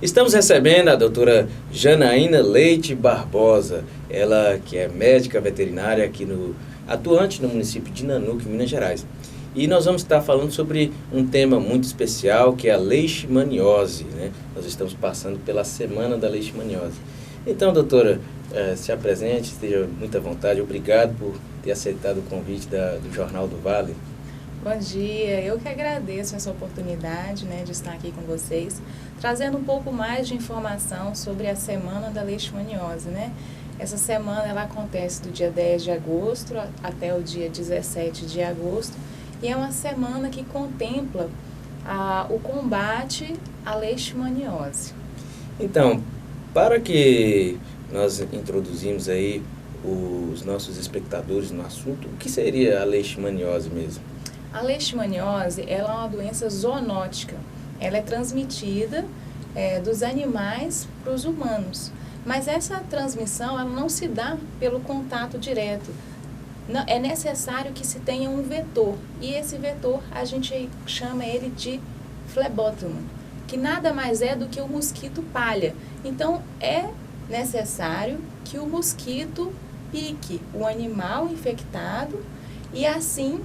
Estamos recebendo a doutora Janaína Leite Barbosa, ela que é médica veterinária atuante no município de Nanuque, Minas Gerais. E nós vamos estar falando sobre um tema muito especial, que é a leishmaniose, né? Nós estamos passando pela semana da leishmaniose. Então, doutora, se apresente, esteja muito à vontade. Obrigado por ter aceitado o convite do Jornal do Vale. Bom dia, eu que agradeço essa oportunidade, de estar aqui com vocês, trazendo um pouco mais de informação sobre a Semana da Leishmaniose, Essa semana ela acontece do dia 10 de agosto até o dia 17 de agosto e é uma semana que contempla o combate à leishmaniose. Então, para que nós introduzimos aí os nossos espectadores no assunto, o que seria a leishmaniose mesmo? A leishmaniose ela é uma doença zoonótica. Ela é transmitida dos animais para os humanos. Mas essa transmissão ela não se dá pelo contato direto. Não, é necessário que se tenha um vetor. E esse vetor a gente chama ele de flebótomo, que nada mais é do que o mosquito palha. Então é necessário que o mosquito pique o animal infectado e assim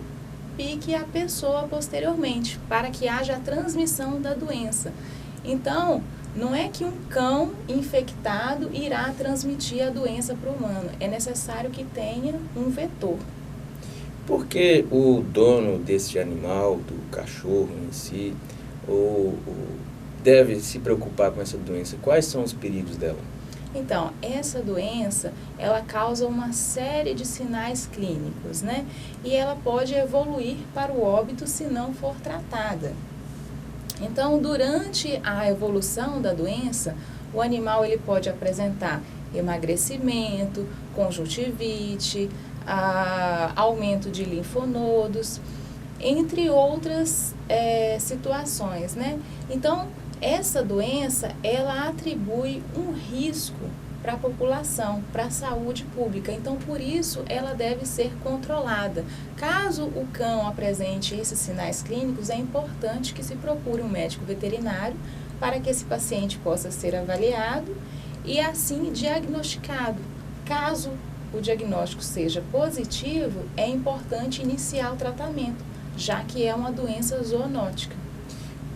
pique a pessoa posteriormente, para que haja a transmissão da doença. Então, não é que um cão infectado irá transmitir a doença para o humano, é necessário que tenha um vetor. Por que o dono desse animal, do cachorro em si, deve se preocupar com essa doença? Quais são os perigos dela? Então, essa doença, ela causa uma série de sinais clínicos, E ela pode evoluir para o óbito se não for tratada. Então, durante a evolução da doença, o animal ele pode apresentar emagrecimento, conjuntivite, aumento de linfonodos, entre outras situações, Então, essa doença, ela atribui um risco para a população, para a saúde pública. Então, por isso, ela deve ser controlada. Caso o cão apresente esses sinais clínicos, é importante que se procure um médico veterinário para que esse paciente possa ser avaliado e, assim, diagnosticado. Caso o diagnóstico seja positivo, é importante iniciar o tratamento, já que é uma doença zoonótica.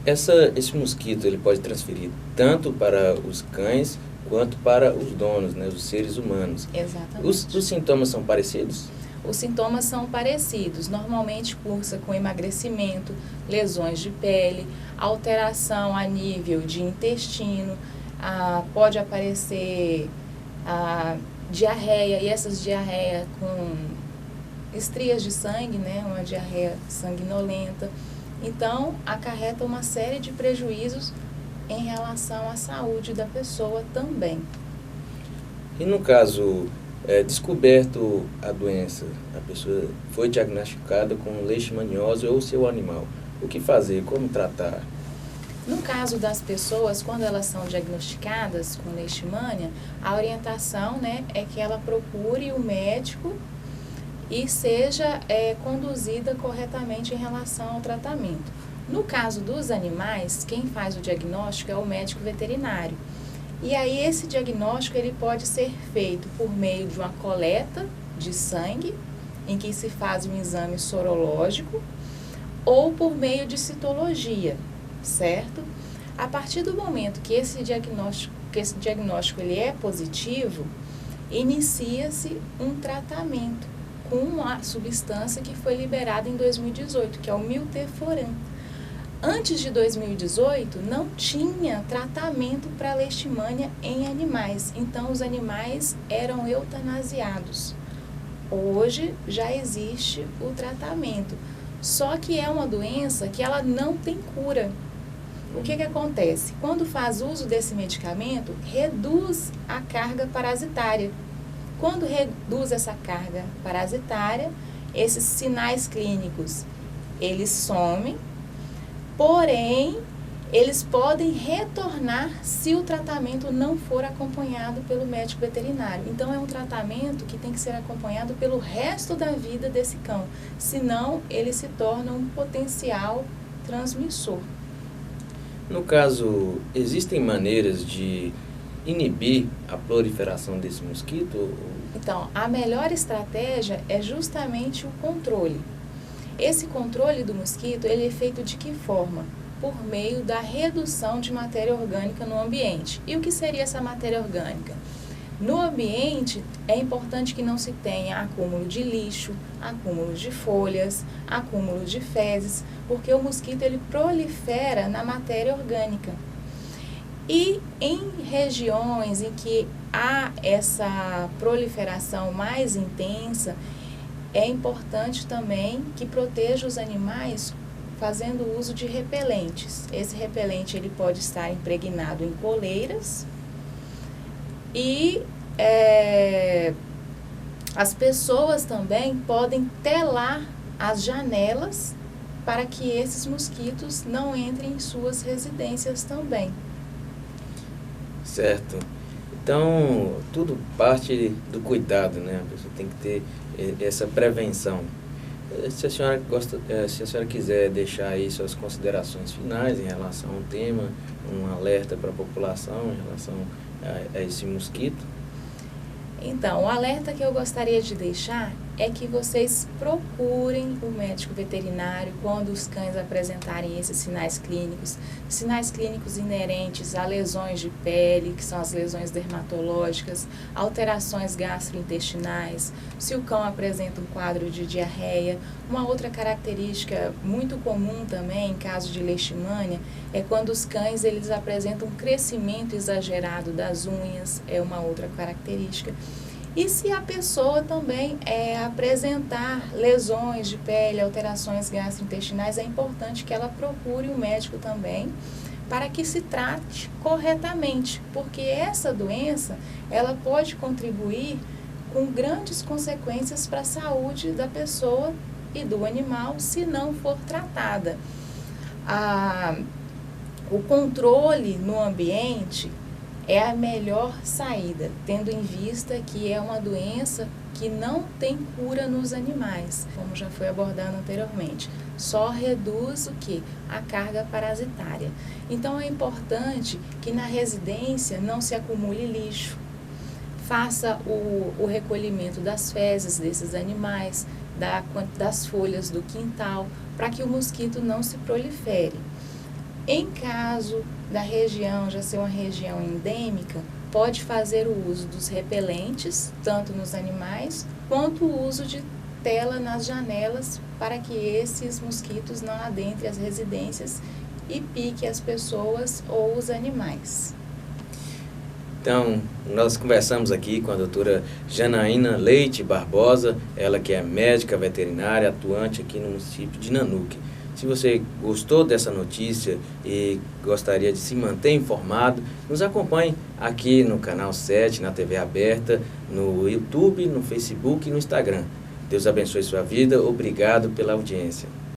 Esse mosquito ele pode transferir tanto para os cães quanto para os donos, os seres humanos. Exatamente. Os sintomas são parecidos? Os sintomas são parecidos. Normalmente cursa com emagrecimento, lesões de pele, alteração a nível de intestino, pode aparecer diarreia, e essas diarreias com estrias de sangue, uma diarreia sanguinolenta. Então, acarreta uma série de prejuízos em relação à saúde da pessoa também. E no caso, descoberto a doença, a pessoa foi diagnosticada com leishmaniose ou seu animal, o que fazer, como tratar? No caso das pessoas, quando elas são diagnosticadas com leishmania, a orientação é que ela procure o médico e seja conduzida corretamente em relação ao tratamento. No caso dos animais, quem faz o diagnóstico é o médico veterinário. E aí esse diagnóstico ele pode ser feito por meio de uma coleta de sangue, em que se faz um exame sorológico, ou por meio de citologia, certo? A partir do momento que esse diagnóstico ele é positivo, inicia-se um tratamento com uma substância que foi liberada em 2018, que é o milteforam. Antes de 2018, não tinha tratamento para leishmania em animais, então os animais eram eutanasiados. Hoje já existe o tratamento, só que é uma doença que ela não tem cura. O que acontece? Quando faz uso desse medicamento, reduz a carga parasitária. Quando reduz essa carga parasitária, esses sinais clínicos, eles somem, porém, eles podem retornar se o tratamento não for acompanhado pelo médico veterinário. Então, é um tratamento que tem que ser acompanhado pelo resto da vida desse cão, senão ele se torna um potencial transmissor. No caso, existem maneiras de inibir a proliferação desse mosquito? Então, a melhor estratégia é justamente o controle. Esse controle do mosquito, ele é feito de que forma? Por meio da redução de matéria orgânica no ambiente. E o que seria essa matéria orgânica? No ambiente, é importante que não se tenha acúmulo de lixo, acúmulo de folhas, acúmulo de fezes, porque o mosquito ele prolifera na matéria orgânica. E em regiões em que há essa proliferação mais intensa, é importante também que proteja os animais fazendo uso de repelentes. Esse repelente ele pode estar impregnado em coleiras e as pessoas também podem telar as janelas para que esses mosquitos não entrem em suas residências também. Certo. Então, tudo parte do cuidado, né? A pessoa tem que ter essa prevenção. Se a senhora quiser deixar aí suas considerações finais em relação ao tema, um alerta para a população em relação a esse mosquito. Então, o alerta que eu gostaria de deixar é que vocês procurem o médico veterinário quando os cães apresentarem esses sinais clínicos inerentes a lesões de pele, que são as lesões dermatológicas, alterações gastrointestinais, se o cão apresenta um quadro de diarreia. Uma outra característica muito comum também em caso de leishmania é quando os cães eles apresentam um crescimento exagerado das unhas, é uma outra característica. E se a pessoa também apresentar lesões de pele, alterações gastrointestinais, é importante que ela procure o médico também para que se trate corretamente, porque essa doença ela pode contribuir com grandes consequências para a saúde da pessoa e do animal se não for tratada. O controle no ambiente é a melhor saída, tendo em vista que é uma doença que não tem cura nos animais, como já foi abordado anteriormente. Só reduz o quê? A carga parasitária. Então é importante que na residência não se acumule lixo, faça o recolhimento das fezes desses animais, das folhas do quintal, para que o mosquito não se prolifere. Em caso da região já ser uma região endêmica, pode fazer o uso dos repelentes, tanto nos animais, quanto o uso de tela nas janelas, para que esses mosquitos não adentrem as residências e piquem as pessoas ou os animais. Então, nós conversamos aqui com a doutora Janaína Leite Barbosa, ela que é médica veterinária atuante aqui no município de Nanuque. Se você gostou dessa notícia e gostaria de se manter informado, nos acompanhe aqui no Canal 7, na TV aberta, no YouTube, no Facebook e no Instagram. Deus abençoe sua vida. Obrigado pela audiência.